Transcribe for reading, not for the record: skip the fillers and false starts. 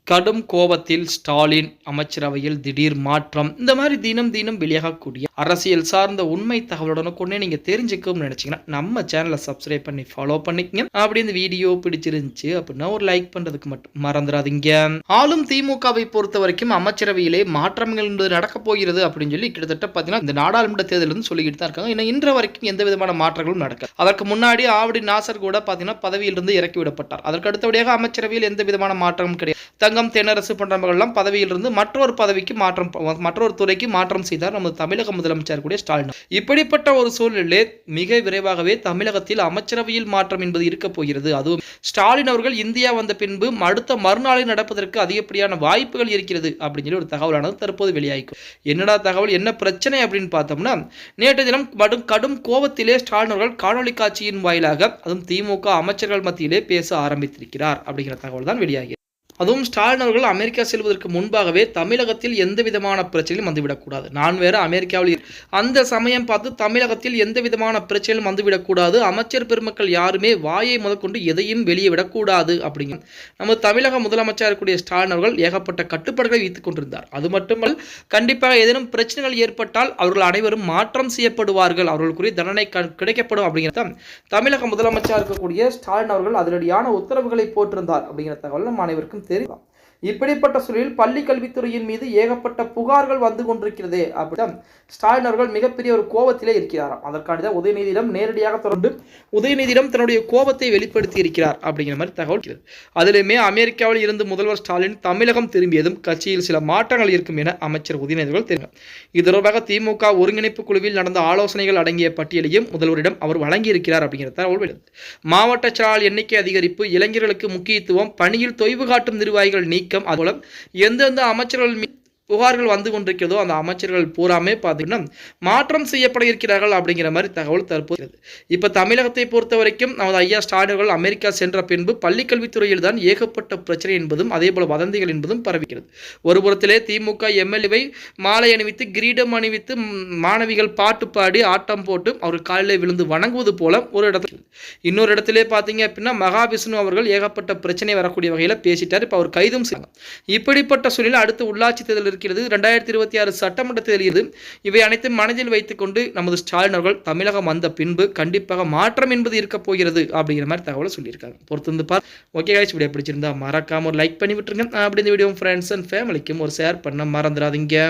கடும் கோபத்தில் ஸ்டாலின் அமைச்சரவையில் திடீர் மாற்றம். இந்த மாதிரி தினம் தினம் வெளியாகக்கூடிய அரசியல் சார்ந்த உண்மை தகவலுடனுக்குடனே நீங்க தெரிஞ்சுக்கணும்னு நினைச்சீங்கன்னா நம்ம சேனலை சப்ஸ்கிரைப் பண்ணி ஃபாலோ பண்ணிக்கங்க. அப்படி இந்த வீடியோ பிடிச்சிருந்துச்சு அப்படின்னா ஒரு லைக் பண்றதுக்கு மட்டும் மறந்துடாதீங்க. ஆளும் திமுகவை பொறுத்த வரைக்கும் அமைச்சரவையிலே மாற்றங்கள் என்பது நடக்கப் போகிறது அப்படின்னு சொல்லி கிட்டத்தட்ட பார்த்தீங்கன்னா இந்த நாடாளுமன்ற தேர்தல் சொல்லிக்கிட்டு தான் இருக்காங்க. இன்னும் இன்று வரைக்கும் எந்த விதமான மாற்றங்களும் நடக்க. அதற்கு முன்னாடி ஆவடி நாசர் கூட பார்த்தீங்கன்னா பதவியிலிருந்து இறக்கி விடப்பட்டார். அதற்கு அடுத்தபடியாக அமைச்சரவையில் எந்த விதமான மாற்றமும் கிடையாது. தங்கம் தென்னரசு போன்றவர்கள்லாம் பதவியிலிருந்து மற்றொரு பதவிக்கு மாற்றம், மற்றொரு துறைக்கு மாற்றம் செய்தார் நமது தமிழக முதலமைச்சர் கூடிய ஸ்டாலின். இப்படிப்பட்ட ஒரு சூழ்நிலை மிக விரைவாகவே தமிழகத்தில் அமைச்சரவையில் மாற்றம் என்பது இருக்க போகிறது. அதுவும் ஸ்டாலின் அவர்கள் இந்தியா வந்த பின்பு அடுத்த மறுநாளில் நடப்பதற்கு அதிகப்படியான வாய்ப்புகள் இருக்கிறது அப்படின்னு சொல்லி ஒரு தகவலானது தற்போது வெளியாகும். என்னடா தகவல், என்ன பிரச்சனை அப்படின்னு பார்த்தோம்னா, நேற்று தினம் கடும் கோபத்திலே ஸ்டாலின் அவர்கள் காணொலி காட்சியின் வாயிலாக அதுவும் திமுக அமைச்சர்கள் மத்தியிலே பேச ஆரம்பித்திருக்கிறார் அப்படிங்கிற தகவல் தான் வெளியாகி. அதுவும் ஸ்டாலின் அவர்கள் அமெரிக்கா செல்வதற்கு முன்பாகவே தமிழகத்தில் எந்த விதமான பிரச்சனையும் வந்துவிடக்கூடாது, நான் வேற அமெரிக்காவில் அந்த சமயம் பார்த்து தமிழகத்தில் எந்த விதமான பிரச்சனையும் வந்துவிடக்கூடாது, அமைச்சர் பெருமக்கள் யாருமே வாயை முதற்கொண்டு எதையும் வெளியே விடக்கூடாது அப்படிங்க நம்ம தமிழக முதலமைச்சர் இருக்கக்கூடிய ஸ்டாலின் அவர்கள் ஏகப்பட்ட கட்டுப்பாடுகளை வைத்துக் கொண்டிருந்தார். அது மட்டுமல்ல, கண்டிப்பாக ஏதேனும் பிரச்சனைகள் ஏற்பட்டால் அவர்கள் அனைவரும் மாற்றம் செய்யப்படுவார்கள், அவர்களுக்குரிய தண்டனை கிடைக்கப்படும் அப்படிங்கிறத தமிழக முதலமைச்சர் இருக்கக்கூடிய ஸ்டாலின் அவர்கள் அதிரடியான உத்தரவுகளை போட்டிருந்தார் அப்படிங்கிற தகவல் நம்ம அனைவருக்கும் தெரியும். இப்படிப்பட்ட சூழலில் பள்ளி கல்வித்துறையின் மீது ஏகப்பட்ட புகார்கள் வந்து கொண்டிருக்கிறது அப்படிதான் ஸ்டாலின் அவர்கள் மிகப்பெரிய ஒரு கோபத்திலே இருக்கிறாராம். அதற்கான உதயநிதியிடம் நேரடியாக தொடர்ந்து உதயநிதியிடம் தன்னுடைய கோபத்தை வெளிப்படுத்தி இருக்கிறார் அப்படிங்கிற மாதிரி தகவல். அதிலுமே அமெரிக்காவில் இருந்து முதல்வர் ஸ்டாலின் தமிழகம் திரும்பியதும் கட்சியில் சில மாற்றங்கள் இருக்கும் என அமைச்சர் உதயநிதிகள் தெரிவித்தார். இது தொடர்பாக திமுக ஒருங்கிணைப்பு குழுவில் நடந்த ஆலோசனைகள் அடங்கிய பட்டியலையும் முதல்வரிடம் அவர் வழங்கியிருக்கிறார் அப்படிங்கிற தகவல். மாவட்ட செயலாளர் எண்ணிக்கை அதிகரிப்பு, இளைஞர்களுக்கு முக்கியத்துவம், பணியில் தொய்வு காட்டும் நிர்வாகிகள் நீக்கம், அதுபோல எந்தெந்த அமைச்சர்கள் புகார்கள் வந்து கொண்டிருக்கிறதோ அந்த அமைச்சர்கள் பூராமே பார்த்தீங்கன்னா மாற்றம் செய்யப்பட இருக்கிறார்கள் அப்படிங்கிற மாதிரி தகவல் தற்போது. இப்போ தமிழகத்தை பொறுத்த வரைக்கும் நமது ஐயா ஸ்டாலின் அமெரிக்கா சென்ற பின்பு பள்ளிக்கல்வித்துறையில் தான் ஏகப்பட்ட பிரச்சனை என்பதும் அதே போல வதந்திகள் என்பதும் பரவிக்கிறது. ஒரு புறத்திலே திமுக எம்எல்ஏவை மாலை அணிவித்து கிரீடம் அணிவித்து மாணவிகள் பாட்டு பாடி ஆட்டம் போட்டு அவர்கள் காலிலே விழுந்து வணங்குவது போல ஒரு இடத்துல, இன்னொரு இடத்திலே பார்த்தீங்க அப்படின்னா மகாவிஷ்ணு அவர்கள் ஏகப்பட்ட பிரச்சனை வரக்கூடிய வகையில் பேசிட்டார். இப்போ அவர் கைதும் செய்யலாம். இப்படிப்பட்ட சூழ்நிலை அடுத்து உள்ளாட்சி தேர்தல் இருக்கிறது, 2026 சட்டமன்ற தேர்தல். இவை அனைத்தும் மனதில் வைத்துக்கொண்டு நமது ஸ்டாலின் அவர்கள் தமிழகம் வந்த பின்பு கண்டிப்பாக மாற்றம் என்பது இருக்க போகிறது அப்படிங்கிற மாதிரி தகவலை சொல்லியிருக்காங்க. பொறுத்து பார். ஓகே கைஸ், வீடியோ பிடிச்சிருந்தா மறக்காம ஒரு லைக் பண்ணி விட்டுருங்க. அப்படி இந்த வீடியோ ஃப்ரெண்ட்ஸ் அண்ட் ஃபேமிலிக்கும் ஒரு ஷேர் பண்ண மறந்துடாதீங்க.